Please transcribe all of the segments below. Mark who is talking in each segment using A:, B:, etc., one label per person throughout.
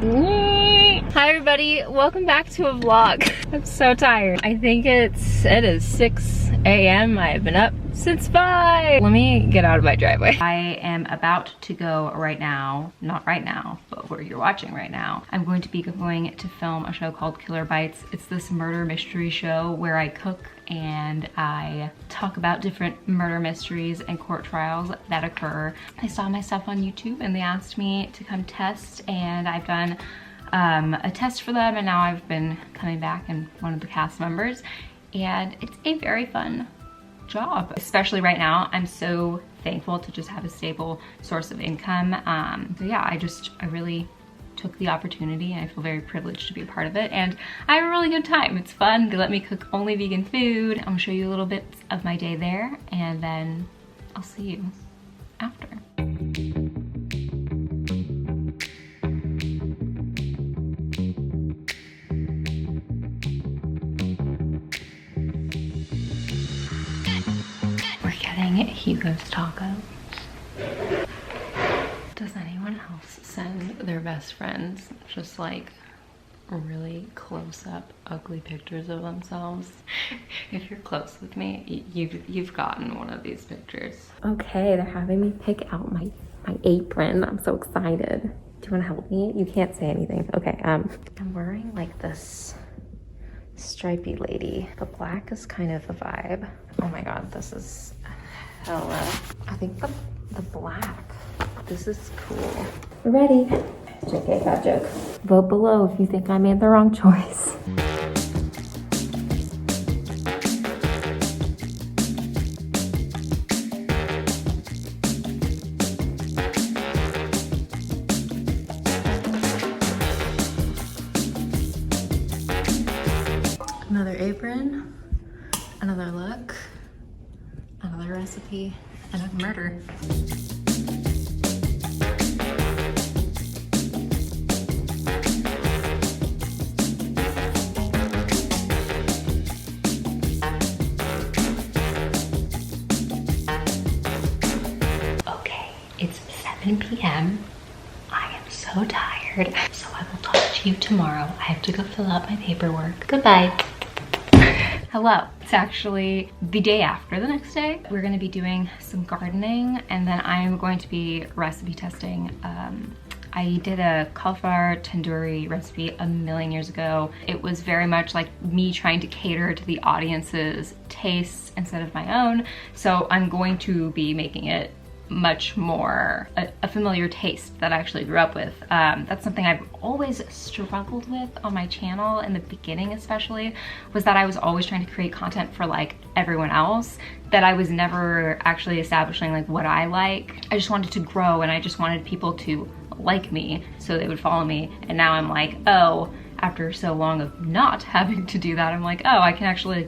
A: Hi everybody, welcome back to a vlog. I'm so tired. I think it is 6 a.m. I have been up since 5. Let me get out of my driveway. I am about to go right now, not right now, but where you're watching right now. I'm going to be going to film a show called Killer Bites. It's this murder mystery show where I cook and I talk about different murder mysteries and court trials that occur. I saw my stuff on YouTube and they asked me to come test, and I've done a test for them, and now I've been coming back and one of the cast members, and it's a very fun job, especially right now. I'm so thankful to just have a stable source of income. So yeah, I really took the opportunity, and I feel very privileged to be a part of it, and I have a really good time. It's fun. They let me cook only vegan food. I'm gonna show you a little bit of my day there, and then I'll see you after. Hugo's Tacos. Does anyone else send their best friends just like really close up ugly pictures of themselves? If you're close with me, you've gotten one of these pictures. Okay, they're having me pick out my apron. I'm so excited. Do you want to help me? You can't say anything. Okay, I'm wearing like this stripy lady. The black is kind of the vibe. Oh my god, this is hella. I think the black. This is cool. Ready? JK, bad joke. Vote below if you think I made the wrong choice. Another apron, another look, another recipe, and a murder. Okay, it's 7 p.m. I am so tired, so I will talk to you tomorrow. I have to go fill out my paperwork. Goodbye. Hello. It's actually the day after the next day. We're gonna be doing some gardening, and then I'm going to be recipe testing. I did a cauliflower tandoori recipe a million years ago. It was very much like me trying to cater to the audience's tastes instead of my own. So I'm going to be making it much more a familiar taste that I actually grew up with. That's something I've always struggled with on my channel in the beginning, especially, was that I was always trying to create content for like everyone else, that I was never actually establishing like what I like. I just wanted to grow, and I just wanted people to like me so they would follow me. And now I'm like, oh, after so long of not having to do that, I'm like, oh, I can actually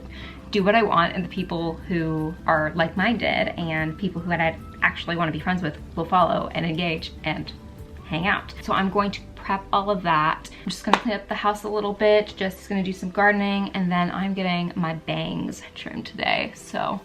A: do what I want, and the people who are like-minded and people who I actually want to be friends with will follow and engage and hang out. So I'm going to prep all of that. I'm just gonna clean up the house a little bit, just gonna do some gardening, and then I'm getting my bangs trimmed today. So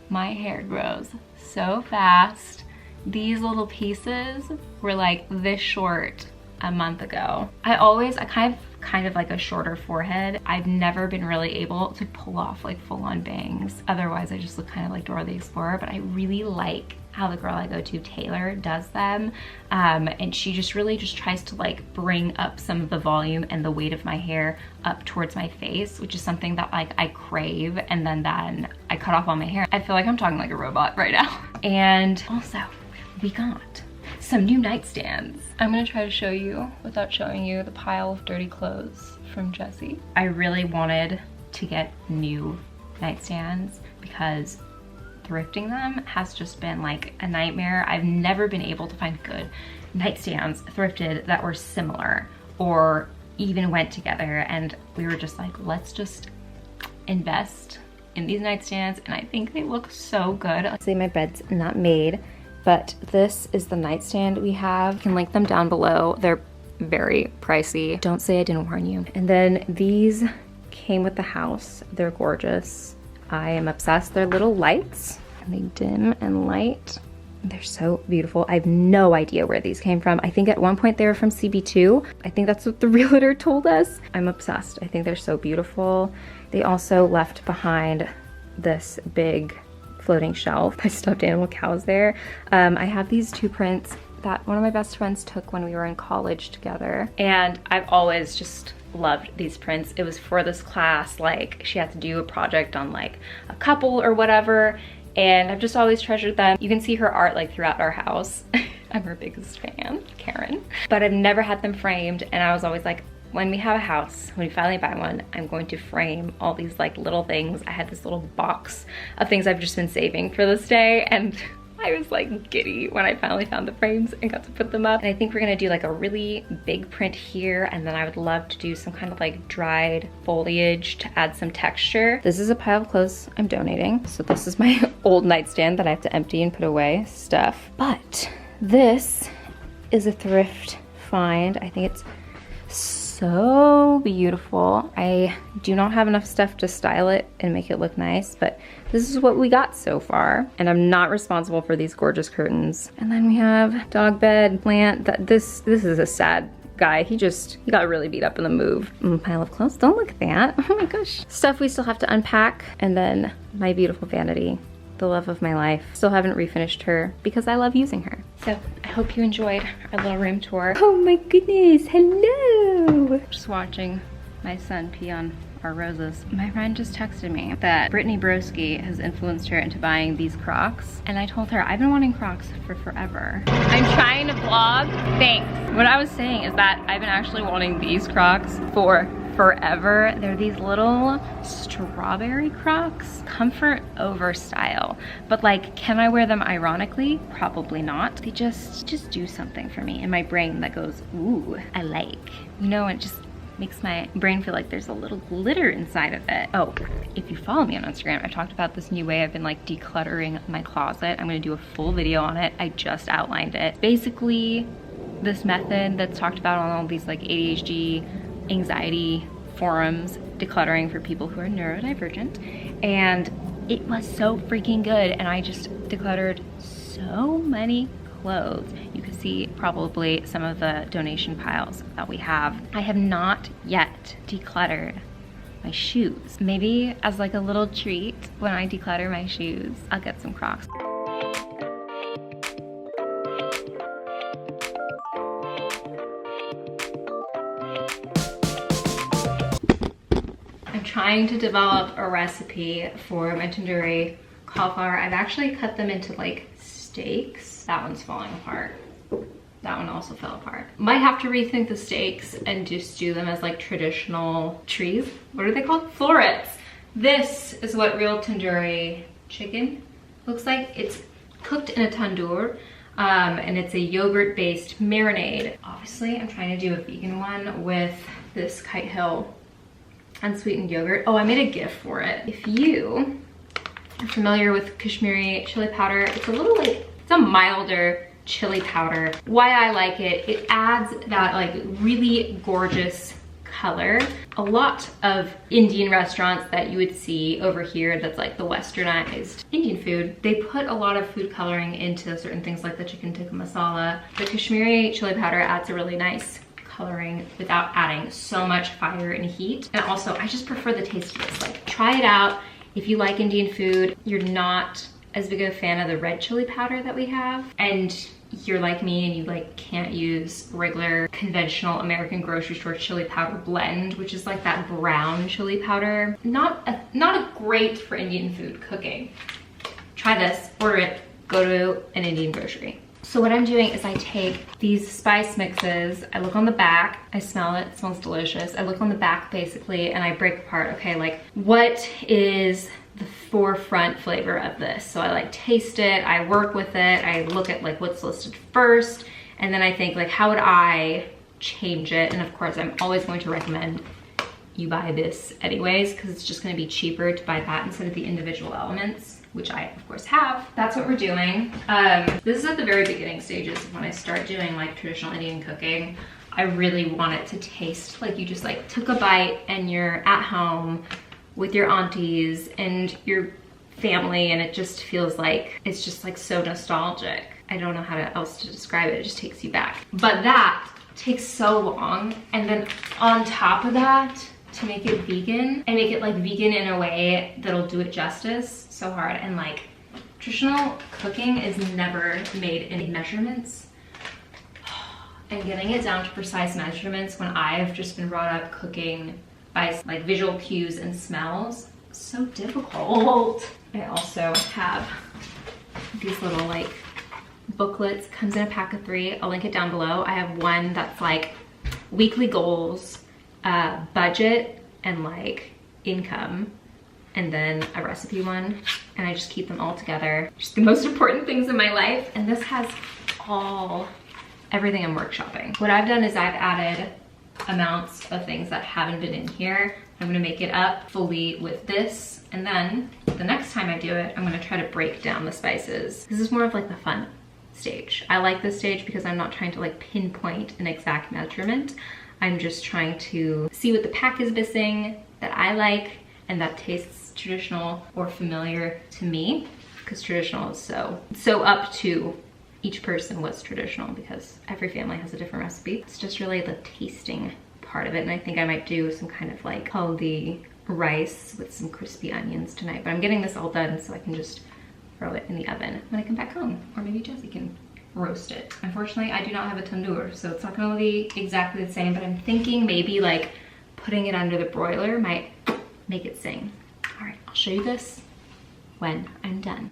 A: my hair grows so fast. These little pieces were like this short a month ago. I kind of like a shorter forehead. I've never been really able to pull off like full-on bangs. Otherwise I just look kind of like Dora the Explorer, but I really like how the girl I go to, Taylor, does them. And she just really just tries to like bring up some of the volume and the weight of my hair up towards my face, which is something that like I crave, and then I cut off all my hair. I feel like I'm talking like a robot right now. And also, we got some new nightstands. I'm gonna try to show you without showing you the pile of dirty clothes from Jessie. I really wanted to get new nightstands because thrifting them has just been like a nightmare. I've never been able to find good nightstands thrifted that were similar or even went together, and we were just like, let's just invest in these nightstands, and I think they look so good. See, my bed's not made, but this is the nightstand we have. I can link them down below. They're very pricey. Don't say I didn't warn you. And then these came with the house. They're gorgeous. I am obsessed. They're little lights, and they dim and light They're so beautiful. I have no idea where these came from. I think at one point they were from CB2. I think that's what the realtor told us. I'm obsessed. I think they're so beautiful. They also left behind this big floating shelf. I stuffed animal cows there. I have these two prints that one of my best friends took when we were in college together. And I've always just loved these prints. It was for this class, like she had to do a project on like a couple or whatever. And I've just always treasured them. You can see her art like throughout our house. I'm her biggest fan, Karen. But I've never had them framed, and I was always like, when we have a house, when we finally buy one, I'm going to frame all these like little things. I had this little box of things I've just been saving for this day, and I was like giddy when I finally found the frames and got to put them up. And I think we're gonna do like a really big print here, and then I would love to do some kind of like dried foliage to add some texture. This is a pile of clothes I'm donating. So this is my old nightstand that I have to empty and put away stuff. But this is a thrift find. I think it's so beautiful. I do not have enough stuff to style it and make it look nice, but this is what we got so far. And I'm not responsible for these gorgeous curtains. And then we have dog bed, plant. This is a sad guy. He got really beat up in the move. Pile of clothes, don't look at that. Oh my gosh. Stuff we still have to unpack. And then my beautiful vanity, the love of my life. Still haven't refinished her because I love using her. So I hope you enjoyed our little room tour. Oh my goodness, hello. Just watching my son pee on our roses. My friend just texted me that Brittany Broski has influenced her into buying these Crocs. And I told her, I've been wanting Crocs for forever. I'm trying to vlog, thanks. What I was saying is that I've been actually wanting these Crocs for forever. They're these little strawberry Crocs, comfort over style. But like, can I wear them ironically? Probably not. They just do something for me in my brain that goes, ooh, I like. You know, it just makes my brain feel like there's a little glitter inside of it. Oh, if you follow me on Instagram, I've talked about this new way I've been like decluttering my closet. I'm gonna do a full video on it. I just outlined it. Basically, this method that's talked about on all these like ADHD, anxiety forums, decluttering for people who are neurodivergent. And it was so freaking good. And I just decluttered so many clothes. You can see probably some of the donation piles that we have. I have not yet decluttered my shoes. Maybe as like a little treat, when I declutter my shoes, I'll get some Crocs. I'm trying to develop a recipe for my tandoori cauliflower. I've actually cut them into like steaks. That one's falling apart. That one also fell apart. Might have to rethink the steaks and just do them as like traditional trees. What are they called? Florets. This is what real tandoori chicken looks like. It's cooked in a tandoor, and it's a yogurt-based marinade. Obviously, I'm trying to do a vegan one with this Kite Hill unsweetened yogurt. Oh, I made a GIF for it. If you are familiar with Kashmiri chili powder, it's a little like, it's a milder chili powder. Why I like it, it adds that like really gorgeous color. A lot of Indian restaurants that you would see over here that's like the westernized Indian food, they put a lot of food coloring into certain things like the chicken tikka masala. The Kashmiri chili powder adds a really nice coloring without adding so much fire and heat. And also, I just prefer the taste of this. Like, try it out. If you like Indian food, you're not as big a fan of the red chili powder that we have, and you're like me and you like can't use regular conventional American grocery store chili powder blend, which is like that brown chili powder. Not a great for Indian food cooking. Try this, order it, go to an Indian grocery. So what I'm doing is I take these spice mixes, I look on the back, I smell it, it smells delicious. I look on the back basically and I break apart, okay, like what is the forefront flavor of this? So I like taste it, I work with it, I look at like what's listed first, and then I think like how would I change it? And of course I'm always going to recommend you buy this anyways, because it's just gonna be cheaper to buy that instead of the individual elements, which I of course have. That's what we're doing. This is at the very beginning stages of when I start doing like traditional Indian cooking. I really want it to taste like you just like took a bite and you're at home with your aunties and your family, and it just feels like, it's just like so nostalgic. I don't know how else to describe it. It just takes you back. But that takes so long. And then on top of that, to make it vegan and make it like vegan in a way that'll do it justice, so hard. And like traditional cooking is never made in measurements. And getting it down to precise measurements when I've just been brought up cooking by like visual cues and smells, so difficult. I also have these little like booklets, comes in a pack of 3. I'll link it down below. I have one that's like weekly goals, budget, and like income, and then a recipe one, and I just keep them all together. Just the most important things in my life. And this has everything I'm workshopping. What I've done is I've added amounts of things that haven't been in here. I'm gonna make it up fully with this, and then the next time I do it, I'm gonna try to break down the spices. This is more of like the fun stage. I like this stage because I'm not trying to like pinpoint an exact measurement. I'm just trying to see what the pack is missing that I like and that tastes traditional or familiar to me, because traditional is so up to each person what's traditional, because every family has a different recipe. It's just really the tasting part of it. And I think I might do some kind of like healthy rice with some crispy onions tonight, but I'm getting this all done so I can just throw it in the oven when I come back home, or maybe Jesse can roast it. Unfortunately, I do not have a tandoor, so it's not gonna be exactly the same, but I'm thinking maybe like putting it under the broiler might make it sing. All right, I'll show you this when I'm done.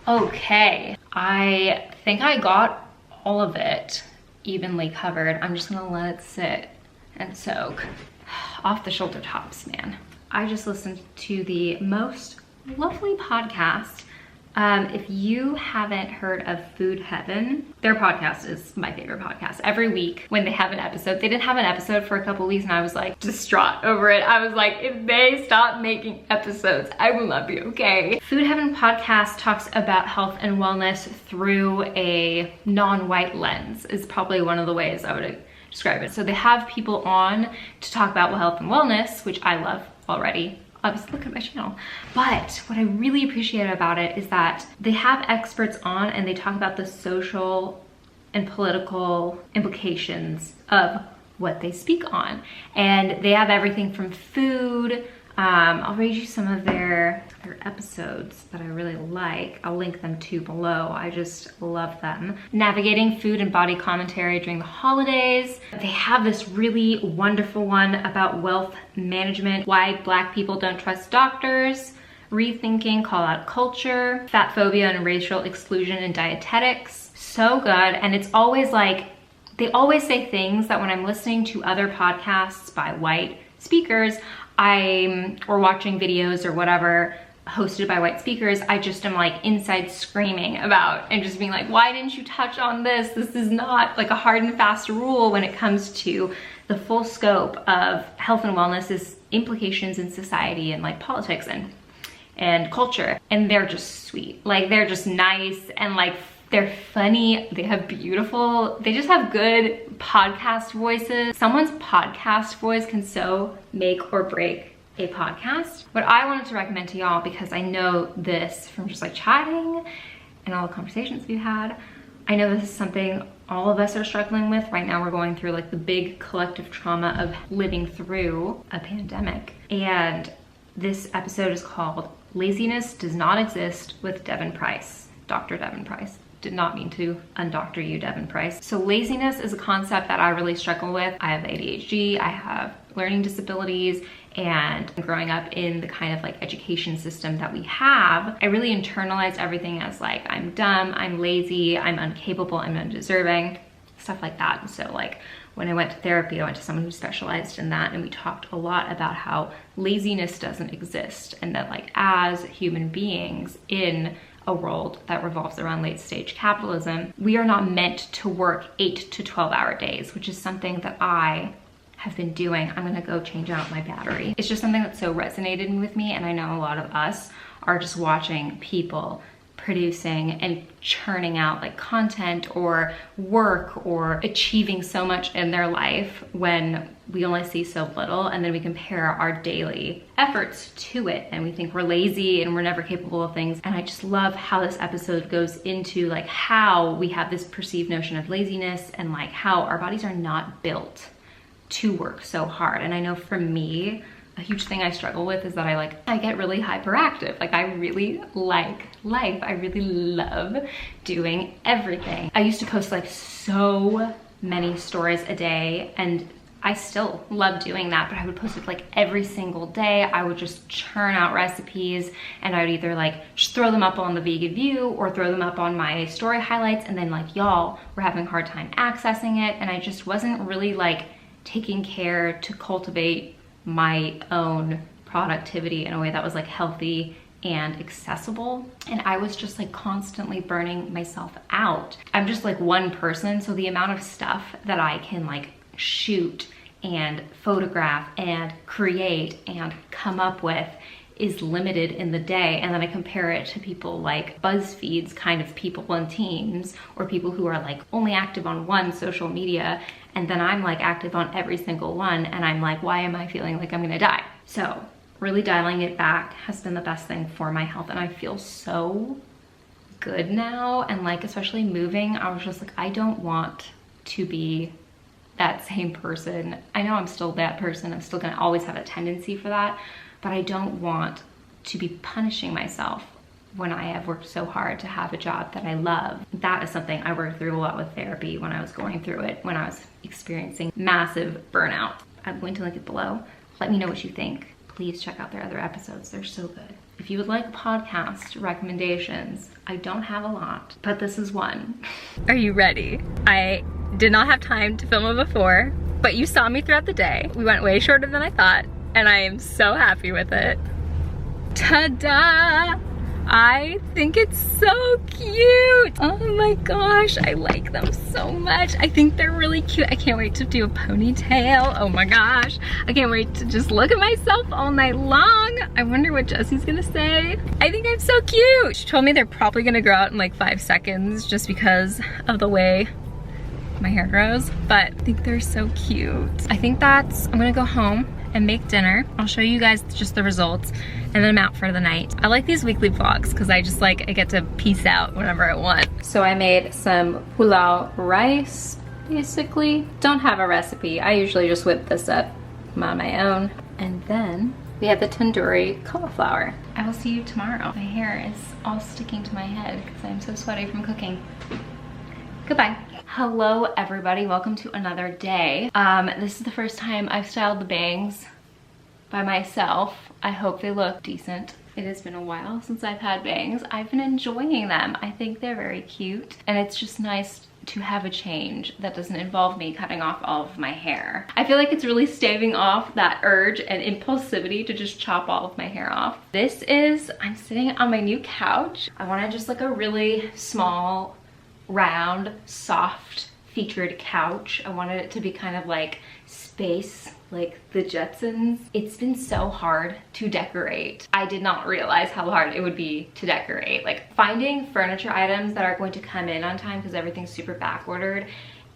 A: Okay, I think I got all of it evenly covered. I'm just gonna let it sit and soak. Off the shoulder tops, man. I just listened to the most lovely podcast. If you haven't heard of Food Heaven, their podcast is my favorite podcast. Every week when they have an episode, they didn't have an episode for a couple weeks and I was like distraught over it. I was like, if they stop making episodes, I will not be okay. Food Heaven podcast talks about health and wellness through a non-white lens, is probably one of the ways I would describe it. So they have people on to talk about health and wellness, which I love already. Obviously, look at my channel. But what I really appreciate about it is that they have experts on and they talk about the social and political implications of what they speak on. And they have everything from food. I'll read you some of their episodes that I really like. I'll link them too below. I just love them. Navigating food and body commentary during the holidays. They have this really wonderful one about wealth management, why Black people don't trust doctors, rethinking call out culture, fat phobia and racial exclusion in dietetics. So good. And it's always like, they always say things that when I'm listening to other podcasts by white speakers, or watching videos or whatever hosted by white speakers, I just am like inside screaming about and just being like, why didn't you touch on this? This is not like a hard and fast rule when it comes to the full scope of health and wellness's implications in society and like politics and culture. And they're just sweet. Like they're just nice and like they're funny, they just have good podcast voices. Someone's podcast voice can so make or break a podcast. What I wanted to recommend to y'all, because I know this from just like chatting and all the conversations we've had, I know this is something all of us are struggling with. Right now we're going through like the big collective trauma of living through a pandemic. And this episode is called Laziness Does Not Exist with Devon Price, Dr. Devon Price. Did not mean to undoctor you, Devon Price. So laziness is a concept that I really struggle with. I have ADHD, I have learning disabilities, and growing up in the kind of like education system that we have, I really internalized everything as like, I'm dumb, I'm lazy, I'm incapable, I'm undeserving, stuff like that. And so like when I went to therapy, I went to someone who specialized in that, and we talked a lot about how laziness doesn't exist, and that like as human beings in a world that revolves around late stage capitalism, we are not meant to work 8 to 12-hour days, which is something that I have been doing. I'm gonna go change out my battery. It's just something that so resonated with me, and I know a lot of us are just watching people producing and churning out like content or work or achieving so much in their life when we only see so little, and then we compare our daily efforts to it and we think we're lazy and we're never capable of things. And I just love how this episode goes into like how we have this perceived notion of laziness and like how our bodies are not built to work so hard. And I know for me, a huge thing I struggle with is that I get really hyperactive. Like I really like life. I really love doing everything. I used to post like so many stories a day, and I still love doing that, but I would post it like every single day. I would just churn out recipes, and I would either like just throw them up on the Vegan View or throw them up on my story highlights, and then like y'all were having a hard time accessing it, and I just wasn't really like taking care to cultivate my own productivity in a way that was like healthy and accessible. And I was just like constantly burning myself out. I'm just like one person, so the amount of stuff that I can like shoot and photograph and create and come up with is limited in the day. And then I compare it to people like BuzzFeed's kind of people and teams, or people who are like only active on one social media, and then I'm like active on every single one, and I'm like, why am I feeling like I'm gonna die? So really dialing it back has been the best thing for my health, and I feel so good now. And like especially moving, I was just like, I don't want to be that same person. I know I'm still that person, I'm still gonna always have a tendency for that, but I don't want to be punishing myself when I have worked so hard to have a job that I love. That is something I worked through a lot with therapy when I was going through it, when I was experiencing massive burnout. I'm going to link it below. Let me know what you think. Please check out their other episodes, they're so good. If you would like podcast recommendations, I don't have a lot, but this is one. Are you ready? I did not have time to film it before, but you saw me throughout the day. We went way shorter than I thought, and I am so happy with it. Ta-da! I think it's so cute. Oh my gosh, I like them so much. I think they're really cute. I can't wait to do a ponytail. Oh my gosh. I can't wait to just look at myself all night long. I wonder what Jesse's gonna say. I think I'm so cute. She told me they're probably gonna grow out in like 5 seconds just because of the way my hair grows, but I think they're so cute. I think I'm gonna go home and make dinner. I'll show you guys just the results, and then I'm out for the night. I like these weekly vlogs because I just like, I get to peace out whenever I want. So I made some pulao rice, basically. Don't have a recipe. I usually just whip this up on my own. And then we have the tandoori cauliflower. I will see you tomorrow. My hair is all sticking to my head because I'm so sweaty from cooking. Goodbye. Hello everybody, welcome to another day. This is the first time I've styled the bangs by myself. I hope they look decent. It has been a while since I've had bangs. I've been enjoying them. I think they're very cute, and it's just nice to have a change that doesn't involve me cutting off all of my hair. I feel like it's really staving off that urge and impulsivity to just chop all of my hair off. I'm sitting on my new couch. I wanted just like a really small, round, soft featured couch. I wanted it to be kind of like space, like the Jetsons. It's been so hard to decorate. I did not realize how hard it would be to decorate. Like finding furniture items that are going to come in on time because everything's super back ordered,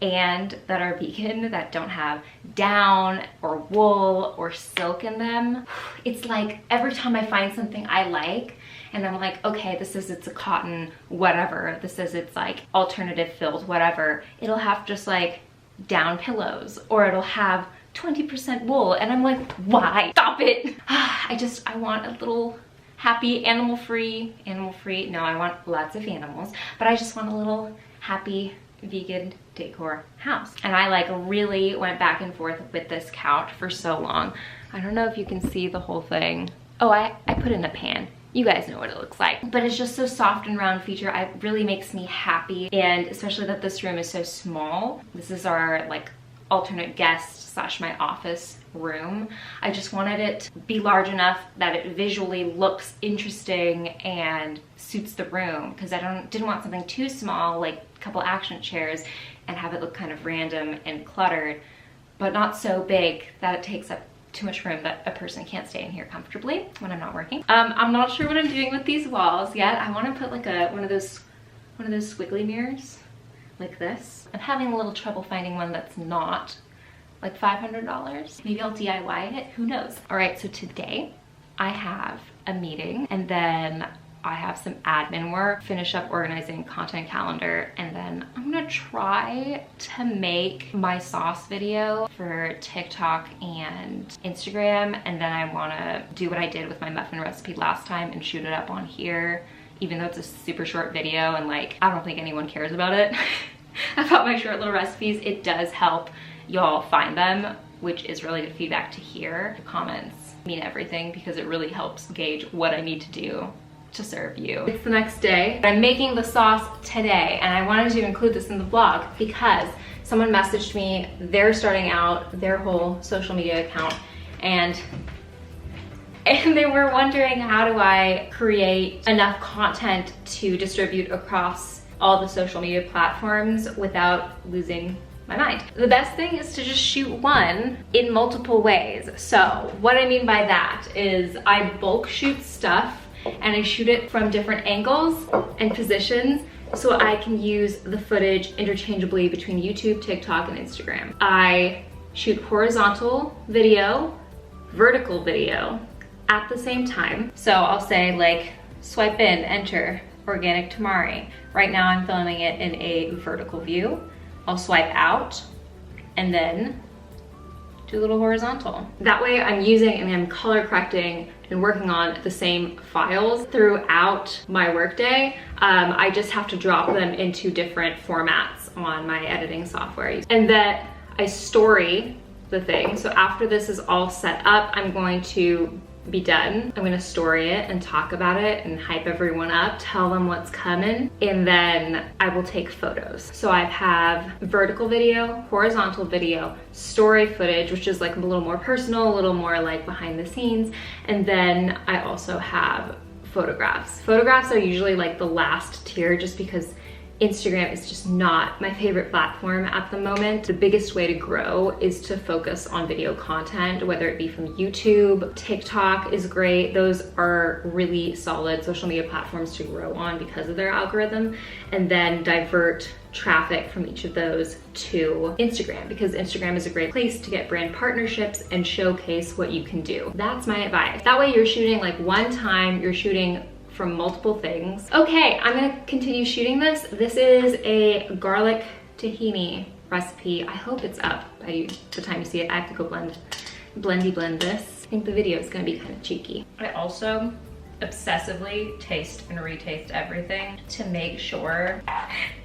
A: and that are vegan, that don't have down or wool or silk in them. It's like every time I find something I like, and I'm like, okay, this says it's a cotton, whatever. This says it's like alternative fills, whatever. It'll have just like down pillows, or it'll have 20% wool. And I'm like, why? Stop it. I want a little happy animal-free, no, I want lots of animals, but I just want a little happy vegan decor house. And I like really went back and forth with this couch for so long. I don't know if you can see the whole thing. Oh, I put it in a pan. You guys know what it looks like. But it's just so soft and round feature. It really makes me happy. And especially that this room is so small. This is our like alternate guest slash my office room. I just wanted it to be large enough that it visually looks interesting and suits the room, because I didn't want something too small, like a couple action chairs, and have it look kind of random and cluttered, but not so big that it takes up too much room that a person can't stay in here comfortably when I'm not working. I'm not sure what I'm doing with these walls yet. I want to put like one of those squiggly mirrors like this. I'm having a little trouble finding one that's not like $500. Maybe I'll DIY it, who knows? All right, so today I have a meeting, and then I have some admin work, finish up organizing content calendar, and then I'm gonna try to make my sauce video for TikTok and Instagram, and then I wanna do what I did with my muffin recipe last time and shoot it up on here, even though it's a super short video and like, I don't think anyone cares about it. I thought my short little recipes, it does help y'all find them, which is really good feedback to hear. The comments mean everything because it really helps gauge what I need to do to serve you. It's the next day. I'm making the sauce today, and I wanted to include this in the vlog because someone messaged me. They're starting out their whole social media account, and they were wondering, how do I create enough content to distribute across all the social media platforms without losing my mind? The best thing is to just shoot one in multiple ways. So what I mean by that is I bulk shoot stuff, and I shoot it from different angles and positions so I can use the footage interchangeably between YouTube, TikTok, and Instagram. I shoot horizontal video, vertical video at the same time. So I'll say like, swipe in, enter, organic tamari. Right now I'm filming it in a vertical view. I'll swipe out and then do a little horizontal. That way I'm using and I'm color correcting and working on the same files throughout my workday. I just have to drop them into different formats on my editing software. And then I story the thing. So after this is all set up, I'm going to be done. I'm gonna story it and talk about it and hype everyone up, tell them what's coming, and then I will take photos. So I have vertical video, horizontal video, story footage, which is like a little more personal, a little more like behind the scenes, and then I also have photographs. Photographs are usually like the last tier just because Instagram is just not my favorite platform at the moment. The biggest way to grow is to focus on video content, whether it be from YouTube. TikTok is great. Those are really solid social media platforms to grow on because of their algorithm, and then divert traffic from each of those to Instagram, because Instagram is a great place to get brand partnerships and showcase what you can do. That's my advice. That way you're shooting like one time, you're shooting from multiple things. Okay, I'm gonna continue shooting this. This is a garlic tahini recipe. I hope it's up by the time you see it. I have to go blend this. I think the video is gonna be kind of cheeky. I also obsessively taste and retaste everything to make sure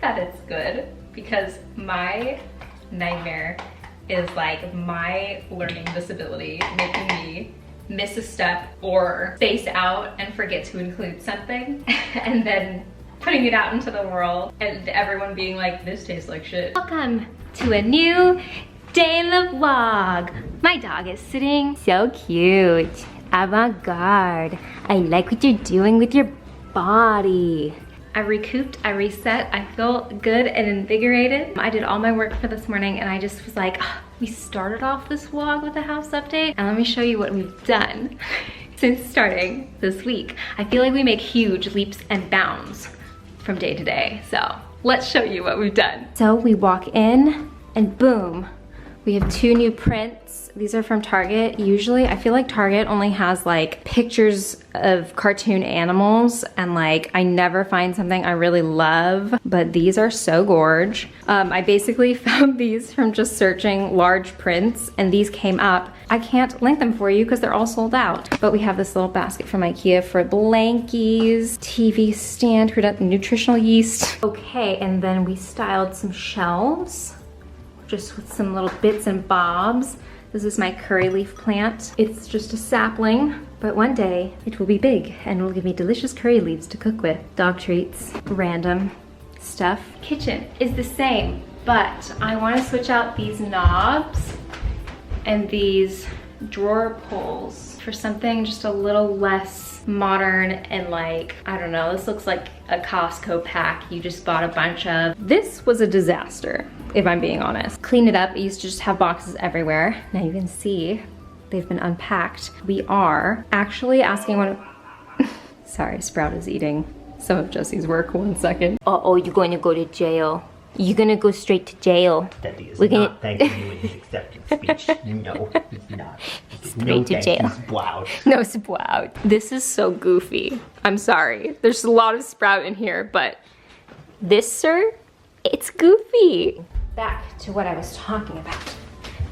A: that it's good, because my nightmare is like my learning disability making me miss a step or space out and forget to include something and then putting it out into the world and everyone being like, this tastes like shit. Welcome to a new day in the vlog. My dog is sitting so cute. Avant-garde. I like what you're doing with your body. I recouped, I reset, I feel good and invigorated. I did all my work for this morning and I just was like, oh, we started off this vlog with a house update, and let me show you what we've done since starting this week. I feel like we make huge leaps and bounds from day to day, so let's show you what we've done. So we walk in and boom, we have 2 new prints. These are from Target. Usually I feel like Target only has like pictures of cartoon animals, and like I never find something I really love, but these are so gorge. I basically found these from just searching large prints, and these came up. I can't link them for you because they're all sold out, but we have this little basket from IKEA for blankies, TV stand, nutritional yeast. Okay, and then we styled some shelves just with some little bits and bobs. This is my curry leaf plant. It's just a sapling, but one day it will be big and will give me delicious curry leaves to cook with. Dog treats, random stuff. Kitchen is the same, but I want to switch out these knobs and these drawer pulls for something just a little less modern and like, I don't know, this looks like a Costco pack you just bought a bunch of. This was a disaster, if I'm being honest. Clean it up. I used to just have boxes everywhere. Now you can see
B: they've been unpacked, we are actually asking one of, sorry, Sprout is eating some of Jesse's work. 1 second. Uh-oh, you're going to go to jail. You're gonna go straight to jail.
C: Daddy is not thanking you in his acceptance speech. No, he's not.
B: Straight to jail. No Sprout. This is so goofy. I'm sorry. There's a lot of Sprout in here, but this, sir, it's goofy. Back to what I was talking about.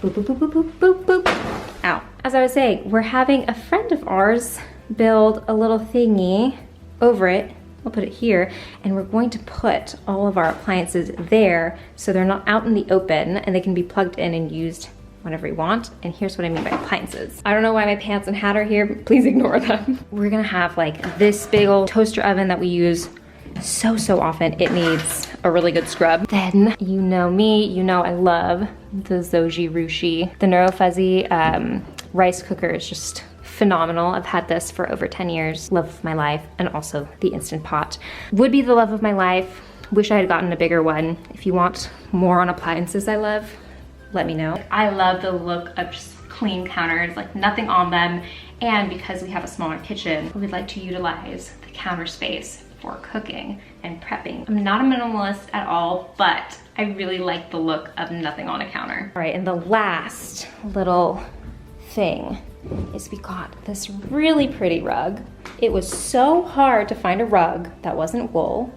B: Boop, boop, boop, boop, boop, boop, boop. Ow. As I was saying, we're having a friend of ours build a little thingy over it. We'll put it here, and we're going to put all of our appliances there so they're not out in the open and they can be plugged in and used whenever you want. And here's what I mean by appliances. I don't know why my pants and hat are here, but please ignore them. We're gonna have like this big old toaster oven that we use so often. It needs a really good scrub. Then, you know me, you know I love the Zoji Rushi. The Neuro Fuzzy rice cooker is just phenomenal. I've had this for over 10 years. Love of my life. And also the Instant Pot. Would be the love of my life. Wish I had gotten a bigger one. If you want more on appliances I love, let me know. I love the look of just clean counters, like nothing on them. And because we have a smaller kitchen, we'd like to utilize the counter space for cooking and prepping. I'm not a minimalist at all, but I really like the look of nothing on a counter. All right, and the last little thing is we got this really pretty rug. It was so hard to find a rug that wasn't wool,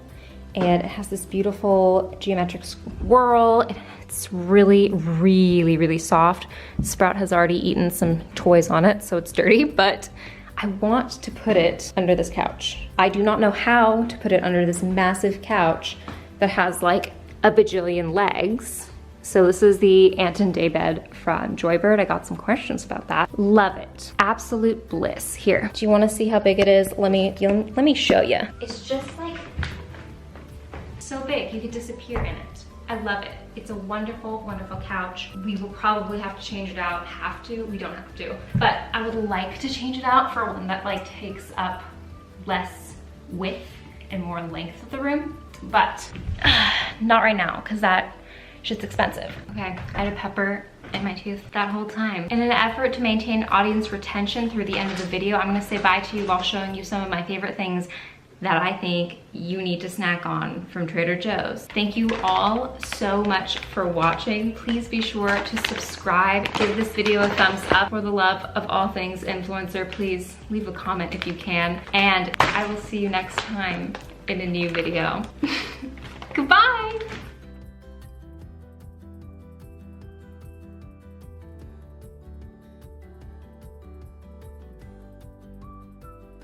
B: and it has this beautiful geometric swirl. It's really soft. Sprout has already eaten some toys on it, so it's dirty, but I want to put it under this couch. I do not know how to put it under this massive couch that has like a bajillion legs. So this is the Anton Daybed from Joybird. I got some questions about that. Love it. Absolute bliss. Here, do you want to see how big it is? Let me show you. It's just like so big, you could disappear in it. I love it. It's a wonderful couch. We will probably have to change it out. Have to? We don't have to. But I would like to change it out for one that like takes up less width and more length of the room. But not right now, because that shit's expensive. Okay, I had a pepper in my tooth that whole time. In an effort to maintain audience retention through the end of the video, I'm gonna say bye to you while showing you some of my favorite things that I think you need to snack on from Trader Joe's. Thank you all so much for watching. Please be sure to subscribe, give this video a thumbs up. For the love of all things influencer, please leave a comment if you can. And I will see you next time in a new video. Goodbye.